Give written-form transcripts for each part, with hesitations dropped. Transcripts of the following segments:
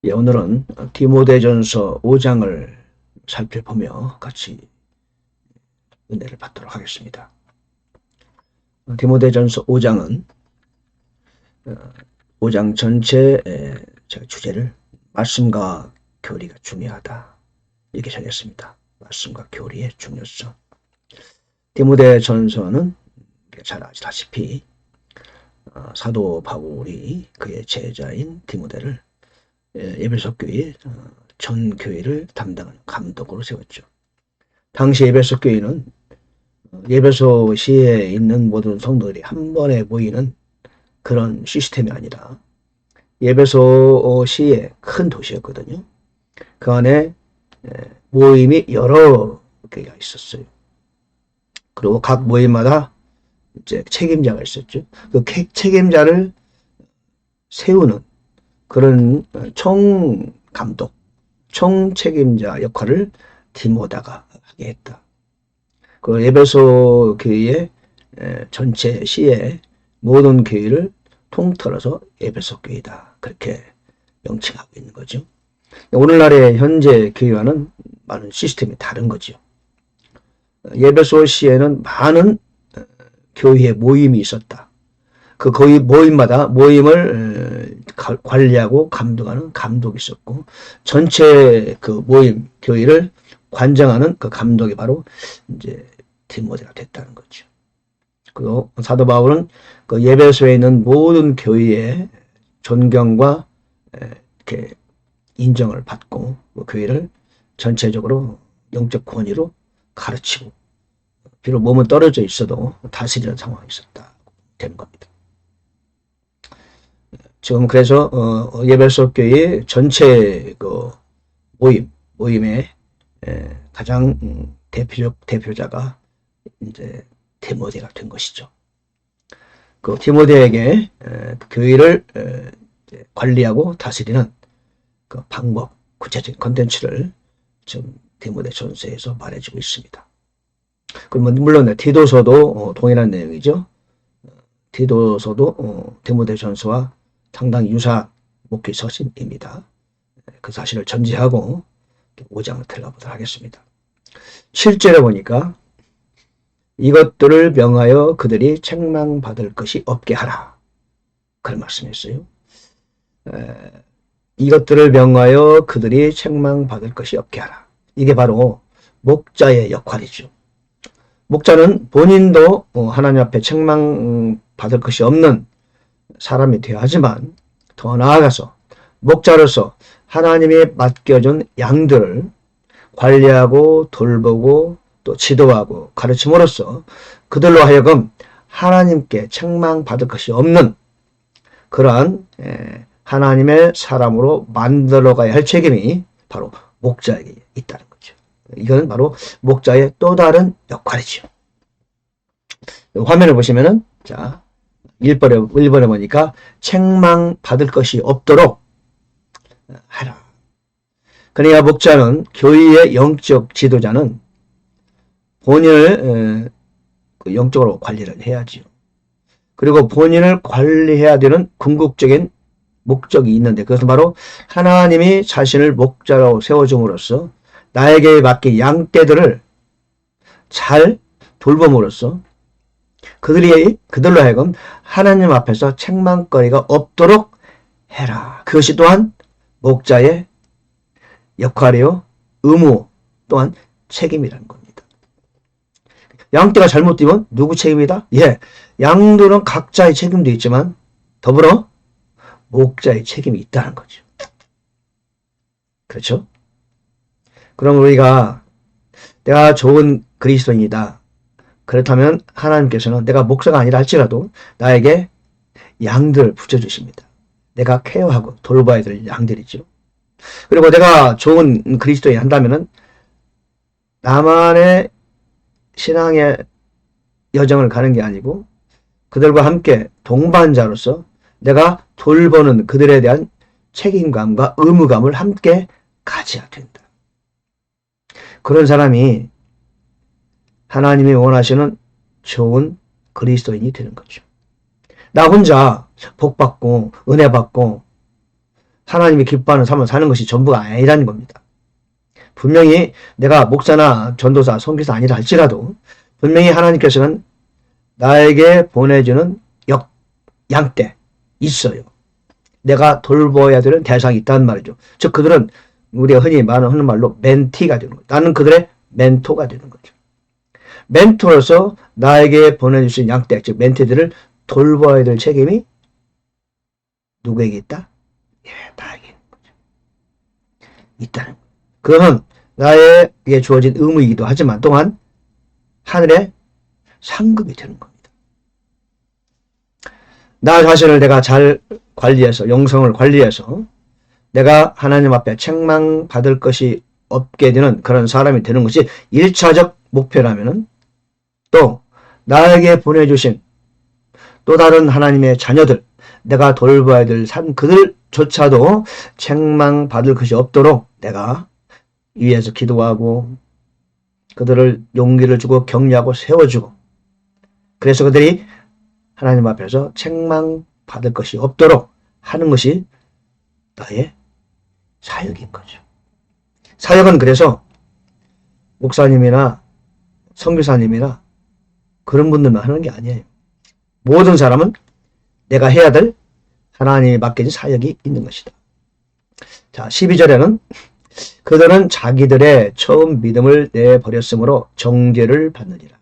예, 오늘은 디모데전서 5장을 살펴보며 같이 은혜를 받도록 하겠습니다. 디모데전서 5장은 5장 전체 제가 주제를 말씀과 교리가 중요하다 이렇게 정했습니다. 말씀과 교리의 중요성. 디모데전서는 잘 아시다시피 사도 바울이 그의 제자인 디모데를 에베소 교회 전 교회를 담당하는 감독으로 세웠죠. 당시 에베소 교회는 에베소시에 있는 모든 성도들이 한 번에 모이는 그런 시스템이 아니라 에베소시의 큰 도시였거든요. 그 안에 모임이 여러 개가 있었어요. 그리고 각 모임마다 이제 책임자가 있었죠. 그 책임자를 세우는 그런 총감독, 총책임자 역할을 디모다가 하게 했다. 그 에베소 교회의 전체 시의 모든 교회를 통틀어서 에베소 교회다. 그렇게 명칭하고 있는 거죠. 오늘날의 현재 교회와는 많은 시스템이 다른 거죠. 에베소 시에는 많은 교회의 모임이 있었다. 그 거의 모임마다 모임을 관리하고 감독하는 감독이 있었고 전체 그 모임 교회를 관장하는 그 감독이 바로 이제 디모데가 됐다는 거죠. 그리고 사도 바울은 그 에베소에 있는 모든 교회의 존경과 이렇게 인정을 받고 그 교회를 전체적으로 영적 권위로 가르치고 비록 몸은 떨어져 있어도 다스리는 상황이 있었다 되는 겁니다. 지금 그래서 에베소 교회 전체 그 모임의 가장 대표자가 이제 디모데가 된 것이죠. 그 디모데에게 교회를 관리하고 다스리는 그 방법, 구체적인 컨텐츠를 지금 디모데 전서에서 말해주고 있습니다. 그러면 물론 디도서도 동일한 내용이죠. 디도서도 디모데 전서와 상당히 유사한 목회 서신입니다. 그 사실을 전제하고 5장을 들어가보도록 하겠습니다. 7절에 보니까 이것들을 명하여 그들이 책망받을 것이 없게 하라. 그런 말씀이었어요. 이것들을 명하여 그들이 책망받을 것이 없게 하라. 이게 바로 목자의 역할이죠. 목자는 본인도 하나님 앞에 책망받을 것이 없는 사람이 되어야 하지만 더 나아가서 목자로서 하나님이 맡겨준 양들을 관리하고 돌보고 또 지도하고 가르침으로써 그들로 하여금 하나님께 책망받을 것이 없는 그러한 하나님의 사람으로 만들어가야 할 책임이 바로 목자에게 있다는 거죠. 이건 바로 목자의 또 다른 역할이죠. 화면을 보시면은 자 1번에 보니까 책망받을 것이 없도록 하라. 그러니까 목자는 교회의 영적 지도자는 본인을 영적으로 관리를 해야지요. 그리고 본인을 관리해야 되는 궁극적인 목적이 있는데 그것은 바로 하나님이 자신을 목자로 세워줌으로써 나에게 맡긴 양떼들을 잘 돌봄으로써 그들로 하여금 하나님 앞에서 책망거리가 없도록 해라. 그것이 또한 목자의 역할이요, 의무 또한 책임이라는 겁니다. 양떼가 잘못되면 누구 책임이다? 예, 양들은 각자의 책임도 있지만 더불어 목자의 책임이 있다는 거죠. 그렇죠? 그럼 우리가 내가 좋은 그리스도인이다. 그렇다면 하나님께서는 내가 목사가 아니라 할지라도 나에게 양들을 붙여주십니다. 내가 케어하고 돌봐야 될 양들이죠. 그리고 내가 좋은 그리스도인 한다면은 나만의 신앙의 여정을 가는 게 아니고 그들과 함께 동반자로서 내가 돌보는 그들에 대한 책임감과 의무감을 함께 가져야 된다. 그런 사람이 하나님이 원하시는 좋은 그리스도인이 되는 거죠. 나 혼자 복받고 은혜 받고 하나님이 기뻐하는 삶을 사는 것이 전부가 아니라는 겁니다. 분명히 내가 목사나 전도사, 선교사 아니라 할지라도 분명히 하나님께서는 나에게 보내주는 양떼 있어요. 내가 돌보아야 되는 대상이 있다는 말이죠. 즉 그들은 우리가 흔히 하는 말로 멘티가 되는 거죠. 나는 그들의 멘토가 되는 거죠. 멘토로서 나에게 보내주신 양떼, 즉 멘티들을 돌보아야 될 책임이 누구에게 있다? 예, 나에게 있는 거죠. 있다는 거죠. 그것은 나에게 주어진 의무이기도 하지만 또한 하늘의 상급이 되는 겁니다. 나 자신을 내가 잘 관리해서, 영성을 관리해서 내가 하나님 앞에 책망받을 것이 없게 되는 그런 사람이 되는 것이 1차적 목표라면은, 또 나에게 보내주신 또 다른 하나님의 자녀들, 내가 돌봐야 될 삶, 그들조차도 책망받을 것이 없도록 내가 위에서 기도하고 그들을 용기를 주고 격려하고 세워주고, 그래서 그들이 하나님 앞에서 책망받을 것이 없도록 하는 것이 나의 사역인 거죠. 사역은 그래서 목사님이나 선교사님이나 그런 분들만 하는 게 아니에요. 모든 사람은 내가 해야 될 하나님이 맡겨진 사역이 있는 것이다. 자, 12절에는 그들은 자기들의 처음 믿음을 내버렸으므로 정죄를 받느니라.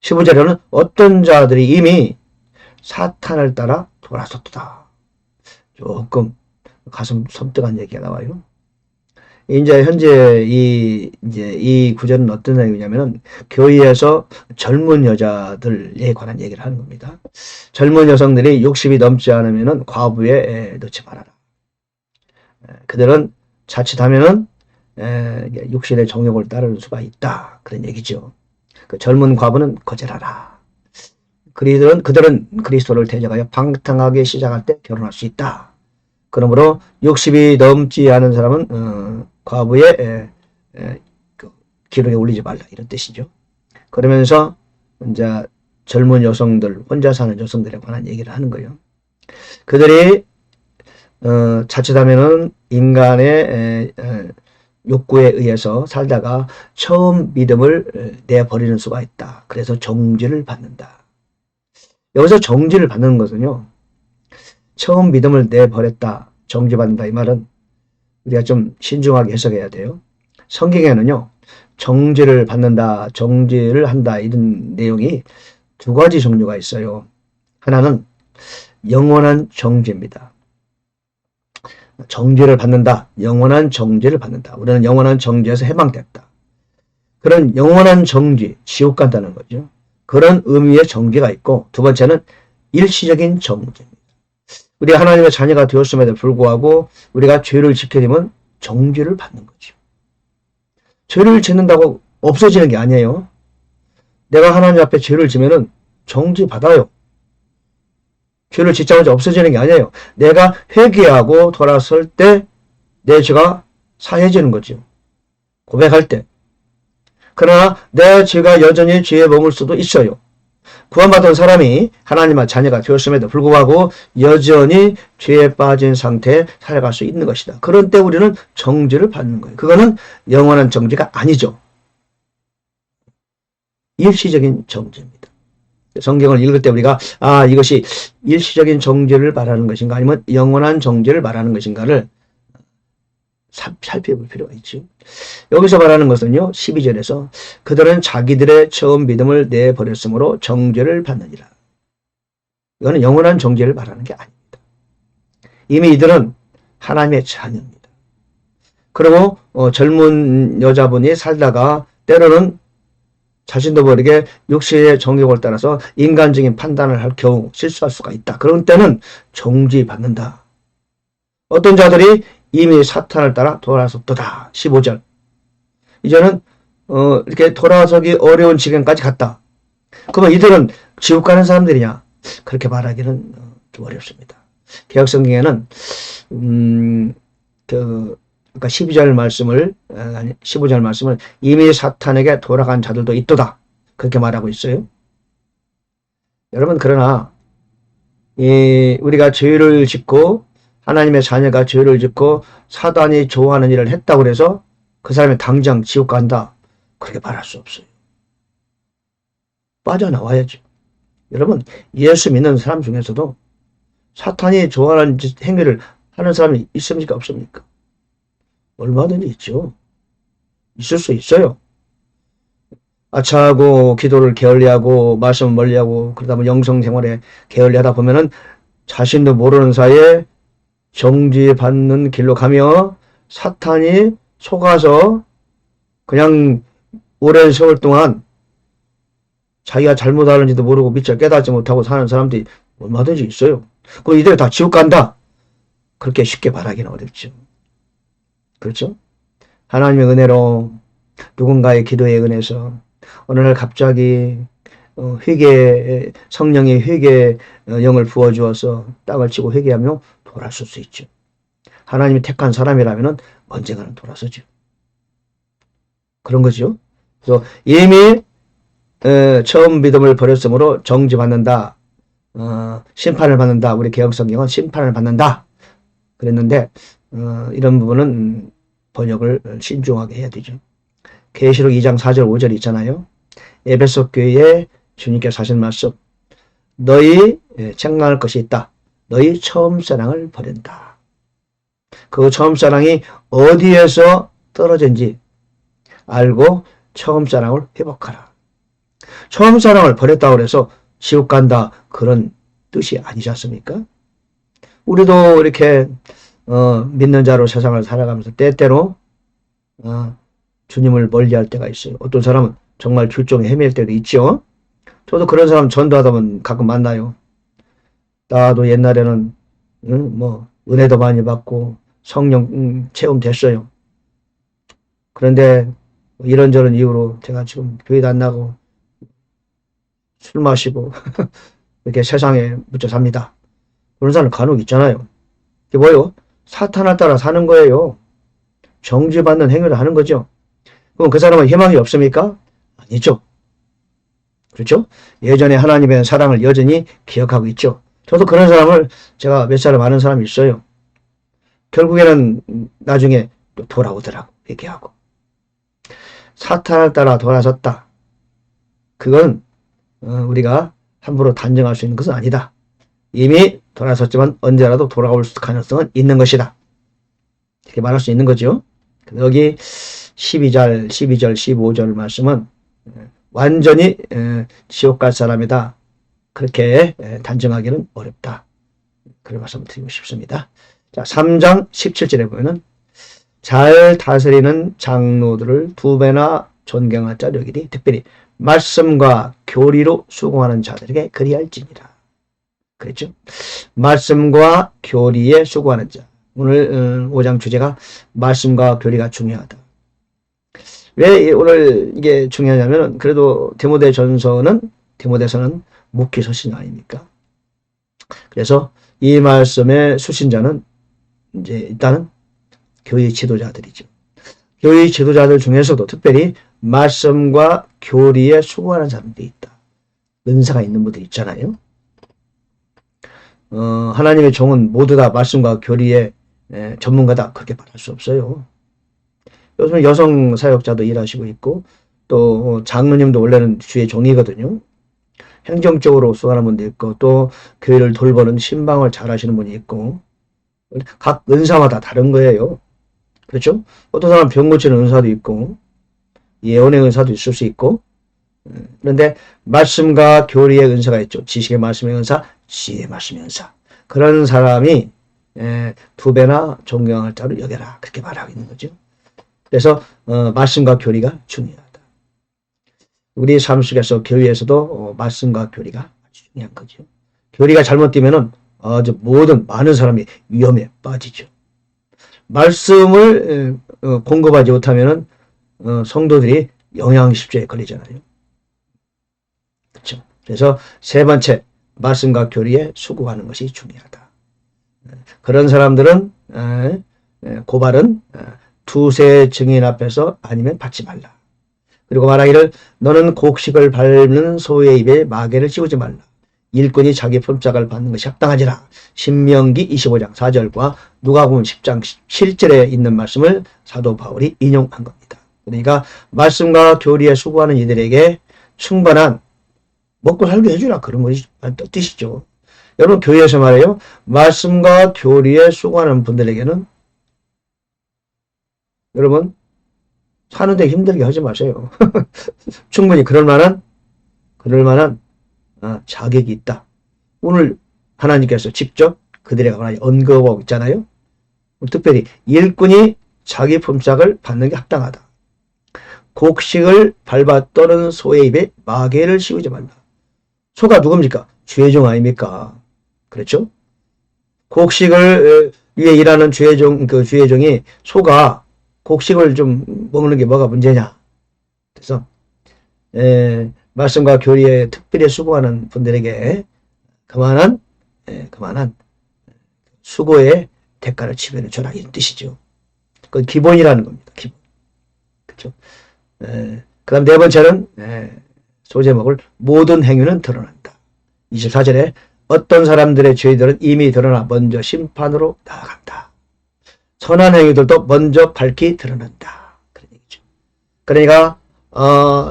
15절에는 어떤 자들이 이미 사탄을 따라 돌아섰도다. 조금 가슴 섬뜩한 얘기가 나와요. 이제 현재 이 구절은 어떤 내용이냐면은 교회에서 젊은 여자들에 관한 얘기를 하는 겁니다. 젊은 여성들이 60이 넘지 않으면은 과부에 넣지 말아라. 그들은 자칫하면은 육신의 정욕을 따르는 수가 있다. 그런 얘기죠. 그 젊은 과부는 거절하라. 그들은 그리스도를 대적하여 방탕하게 시작할 때 결혼할 수 있다. 그러므로 60이 넘지 않은 사람은 과부의 기록에 올리지 말라, 이런 뜻이죠. 그러면서 이제 젊은 여성들, 혼자 사는 여성들에 관한 얘기를 하는 거예요. 그들이 자칫하면은 인간의 욕구에 의해서 살다가 처음 믿음을 내버리는 수가 있다. 그래서 정죄를 받는다. 여기서 정죄를 받는 것은요, 처음 믿음을 내버렸다, 정죄받는다, 이 말은 우리가 좀 신중하게 해석해야 돼요. 성경에는요, 정죄를 받는다, 정죄를 한다, 이런 내용이 두 가지 종류가 있어요. 하나는 영원한 정죄입니다. 정죄를 받는다, 영원한 정죄를 받는다. 우리는 영원한 정죄에서 해방됐다. 그런 영원한 정죄, 지옥 간다는 거죠. 그런 의미의 정죄가 있고, 두 번째는 일시적인 정죄입니다. 우리가 하나님의 자녀가 되었음에도 불구하고 우리가 죄를 지게 되면 정죄를 받는 거죠. 죄를 짓는다고 없어지는 게 아니에요. 내가 하나님 앞에 죄를 지면은 정죄 받아요. 죄를 짓자마자 없어지는 게 아니에요. 내가 회개하고 돌아설 때 내 죄가 사해지는 거죠. 고백할 때. 그러나 내 죄가 여전히 죄에 머물 수도 있어요. 구원받은 사람이 하나님의 자녀가 되었음에도 불구하고 여전히 죄에 빠진 상태에 살아갈 수 있는 것이다. 그런 때 우리는 정죄를 받는 거예요. 그거는 영원한 정죄가 아니죠. 일시적인 정죄입니다. 성경을 읽을 때 우리가 이것이 일시적인 정죄를 말하는 것인가 아니면 영원한 정죄를 말하는 것인가를 살펴볼 필요가 있죠. 여기서 말하는 것은요, 12절에서 그들은 자기들의 처음 믿음을 내버렸으므로 정죄를 받느니라. 이거는 영원한 정죄를 말하는 게 아닙니다. 이미 이들은 하나님의 자녀입니다. 그리고 젊은 여자분이 살다가 때로는 자신도 모르게 육신의 정욕을 따라서 인간적인 판단을 할 경우 실수할 수가 있다. 그런 때는 정죄받는다. 어떤 자들이 이미 사탄을 따라 돌아섰도다. 15절. 이제는 이렇게 돌아서기 어려운 지경까지 갔다. 그러면 이들은 지옥 가는 사람들이냐? 그렇게 말하기는 좀 어렵습니다. 개역성경에는 그러니까 12절 말씀을 15절 말씀을 이미 사탄에게 돌아간 자들도 있도다. 그렇게 말하고 있어요. 여러분, 그러나 우리가 죄를 짓고 하나님의 자녀가 죄를 짓고 사단이 좋아하는 일을 했다고 해서 그 사람이 당장 지옥 간다. 그렇게 말할 수 없어요. 빠져나와야죠. 여러분, 예수 믿는 사람 중에서도 사탄이 좋아하는 행위를 하는 사람이 있습니까? 없습니까? 얼마든지 있죠. 있을 수 있어요. 아차하고 기도를 게을리하고 말씀을 멀리하고 그러다 보면 영성생활에 게을리하다 보면은 자신도 모르는 사이에 정죄받는 길로 가며 사탄이 속아서 그냥 오랜 세월 동안 자기가 잘못하는지도 모르고 미처 깨닫지 못하고 사는 사람들이 얼마든지 있어요. 그리고 이대로 다 지옥 간다. 그렇게 쉽게 말하기는 어렵죠. 그렇죠? 하나님의 은혜로 누군가의 기도에 은혜서 어느 날 갑자기 회개, 성령의 회개 영을 부어주어서 땅을 치고 회개하며 돌아설 수 있죠. 하나님이 택한 사람이라면 언젠가는 돌아서죠. 그런 거죠. 그래서 이미 처음 믿음을 버렸으므로 정죄받는다. 심판을 받는다. 우리 개혁성경은 심판을 받는다. 그랬는데 이런 부분은 번역을 신중하게 해야 되죠. 계시록 2장 4절 5절 있잖아요. 에베소 교회에 주님께서 하신 말씀. 너희 책망할 것이 있다. 너희 처음 사랑을 버린다. 그 처음 사랑이 어디에서 떨어진지 알고 처음 사랑을 회복하라. 처음 사랑을 버렸다고 해서 지옥 간다. 그런 뜻이 아니지 않습니까? 우리도 이렇게 믿는 자로 세상을 살아가면서 때때로 주님을 멀리할 때가 있어요. 어떤 사람은 정말 길종에 헤맬 때도 있죠. 저도 그런 사람 전도하다 보면 가끔 만나요. 나도 옛날에는 은혜도 많이 받고 성령 체험 됐어요. 그런데 이런저런 이유로 제가 지금 교회도 안 나고 술 마시고 이렇게 세상에 묻혀 삽니다. 그런 사람 간혹 있잖아요. 이게 뭐예요? 사탄을 따라 사는 거예요. 정죄받는 행위를 하는 거죠. 그럼 그 사람은 희망이 없습니까? 아니죠. 그렇죠? 예전에 하나님의 사랑을 여전히 기억하고 있죠. 저도 그런 사람을 제가 몇 사람 아는 사람이 있어요. 결국에는 나중에 또 돌아오더라고 얘기하고. 사탄을 따라 돌아섰다. 그건 우리가 함부로 단정할 수 있는 것은 아니다. 이미 돌아섰지만 언제라도 돌아올 가능성은 있는 것이다. 이렇게 말할 수 있는 거죠. 여기 12절, 15절 말씀은 완전히 지옥 갈 사람이다. 그렇게 단정하기는 어렵다. 그런 말씀을 드리고 싶습니다. 자, 3장 17절에 보면은 잘 다스리는 장로들을 두 배나 존경할 자들이니 특별히 말씀과 교리로 수고하는 자들에게 그리할지니라. 그랬죠? 말씀과 교리에 수고하는 자. 오늘 5장 주제가 말씀과 교리가 중요하다. 왜 오늘 이게 중요하냐면 그래도 디모데서는 묵히 서신 아닙니까? 그래서 이 말씀의 수신자는 이제 일단은 교회 지도자들이죠. 교회 지도자들 중에서도 특별히 말씀과 교리에 수고하는 사람들이 있다. 은사가 있는 분들이 있잖아요. 하나님의 종은 모두 다 말씀과 교리에 전문가다. 그렇게 말할 수 없어요. 요즘 여성 사역자도 일하시고 있고 또 장로님도 원래는 주의 종이거든요. 행정적으로 수고하는 분도 있고 또 교회를 돌보는 신방을 잘 하시는 분이 있고 각 은사마다 다른 거예요. 그렇죠? 어떤 사람은 병 고치는 은사도 있고 예언의 은사도 있을 수 있고 그런데 말씀과 교리의 은사가 있죠. 지식의 말씀의 은사, 지혜의 말씀의 은사. 그런 사람이 두 배나 존경할 자로 여겨라. 그렇게 말하고 있는 거죠. 그래서 말씀과 교리가 중요하다. 우리 삶 속에서 교회에서도 말씀과 교리가 아주 중요한 거죠. 교리가 잘못되면은 아주 많은 사람이 위험에 빠지죠. 말씀을 공급하지 못하면은 성도들이 영양실조에 걸리잖아요. 그렇죠. 그래서 세 번째 말씀과 교리에 수고하는 것이 중요하다. 그런 사람들은 고발은 두세 증인 앞에서 아니면 받지 말라. 그리고 말하기를 너는 곡식을 밟는 소의 입에 마개를 씌우지 말라. 일꾼이 자기 품삯을 받는 것이 합당하지라. 신명기 25장 4절과 누가복음 10장 7절에 있는 말씀을 사도 바울이 인용한 겁니다. 그러니까 말씀과 교리에 수고하는 이들에게 충분한 먹고 살게 해주라, 그런 것이 뜻이죠. 여러분, 교회에서 말해요, 말씀과 교리에 수고하는 분들에게는 여러분 사는데 힘들게 하지 마세요. 충분히 그럴 만한 자격이 있다. 오늘 하나님께서 직접 그들에게 언급하고 있잖아요. 특별히 일꾼이 자기 품삯을 받는 게 합당하다. 곡식을 밟아 떠는 소의 입에 마개를 씌우지 말라. 소가 누굽니까? 주의 종 아닙니까? 그렇죠? 곡식을 위해 일하는 주의 종이 소가 곡식을 좀 먹는 게 뭐가 문제냐. 그래서 말씀과 교리에 특별히 수고하는 분들에게 그만한 수고의 대가를 치면은 줘라, 이런 뜻이죠. 그건 기본이라는 겁니다. 기본. 그렇죠? 그 다음 네 번째는 소제목을 모든 행위는 드러난다. 24절에 어떤 사람들의 죄들은 이미 드러나 먼저 심판으로 나아간다. 선한 행위들도 먼저 밝히 드러난다. 그런 얘기죠. 그러니까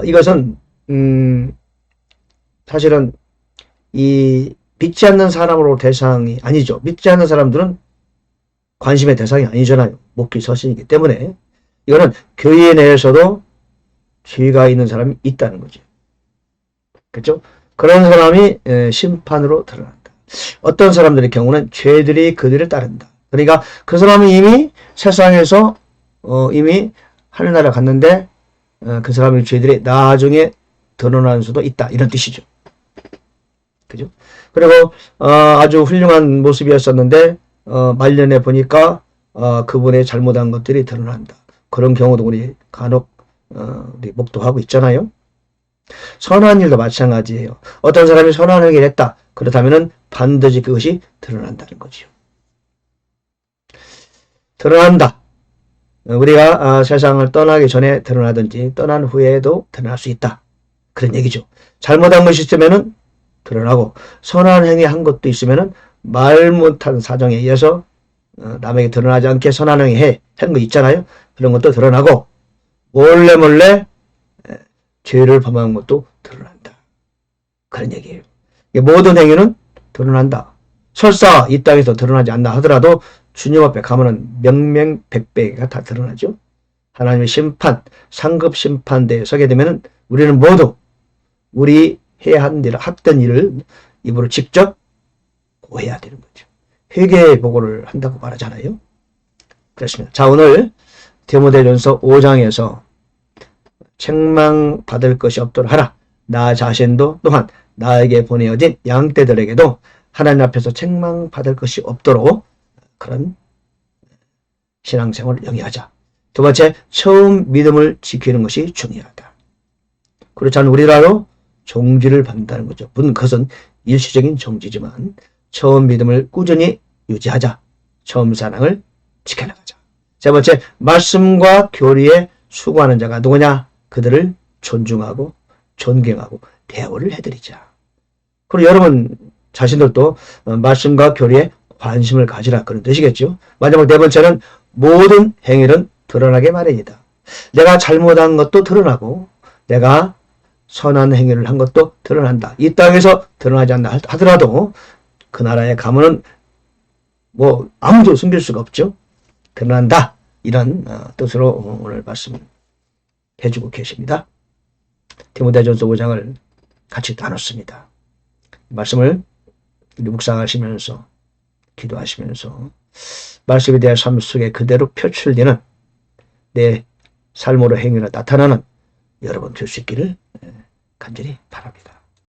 이것은 사실은 이 믿지 않는 사람으로 대상이 아니죠. 믿지 않는 사람들은 관심의 대상이 아니잖아요. 목기 서신이기 때문에. 이거는 교회 내에서도 죄가 있는 사람이 있다는 거죠. 그렇죠? 그런 사람이 심판으로 드러난다. 어떤 사람들의 경우는 죄들이 그들을 따른다. 그러니까 그 사람은 이미 세상에서 이미 하늘나라 갔는데 그 사람의 죄들이 나중에 드러날 수도 있다, 이런 뜻이죠. 그죠? 그리고 아주 훌륭한 모습이었었는데 말년에 보니까 그분의 잘못한 것들이 드러난다. 그런 경우도 우리 간혹 우리 목도하고 있잖아요. 선한 일도 마찬가지예요. 어떤 사람이 선한 행위를 했다. 그렇다면은 반드시 그것이 드러난다는 거죠. 드러난다. 우리가 세상을 떠나기 전에 드러나든지 떠난 후에도 드러날 수 있다. 그런 얘기죠. 잘못한 것이 있으면은 드러나고, 선한 행위 한 것도 있으면은 말 못한 사정에 의해서 남에게 드러나지 않게 선한 행위 한 거 있잖아요. 그런 것도 드러나고, 몰래 죄를 범한 것도 드러난다. 그런 얘기예요. 모든 행위는 드러난다. 설사 이 땅에서 드러나지 않나 하더라도 주님 앞에 가면은 명명백백가 다 드러나죠. 하나님의 심판, 상급 심판대에 서게 되면은 우리는 모두 우리 해야 하는 일, 했던 일을 입으로 직접 고해야 되는 거죠. 회개의 보고를 한다고 말하잖아요. 그렇습니다. 자, 오늘 디모데전서 5장에서 책망받을 것이 없도록 하라. 나 자신도 또한 나에게 보내어진 양떼들에게도 하나님 앞에서 책망받을 것이 없도록 그런 신앙생활을 영위하자. 두 번째, 처음 믿음을 지키는 것이 중요하다. 그렇지 않은 우리라도 종지를 받는다는 거죠. 물론 그것은 일시적인 종지지만 처음 믿음을 꾸준히 유지하자. 처음 사랑을 지켜나가자. 세 번째, 말씀과 교리에 수고하는 자가 누구냐? 그들을 존중하고 존경하고 대우를 해드리자. 그리고 여러분 자신들도 말씀과 교리에 관심을 가지라, 그런 뜻이겠죠. 마지막 네 번째는 모든 행위는 드러나게 마련이다. 내가 잘못한 것도 드러나고 내가 선한 행위를 한 것도 드러난다. 이 땅에서 드러나지 않나 하더라도 그 나라에 가면은 뭐 아무도 숨길 수가 없죠. 드러난다. 이런 뜻으로 오늘 말씀을 해주고 계십니다. 디모데전서 5장을 같이 나눴습니다. 말씀을 묵상하시면서 기도하시면서 말씀에 대한 삶 속에 그대로 표출되는 내 삶으로 행위로 나타나는 여러분 될 수 있기를 간절히 바랍니다.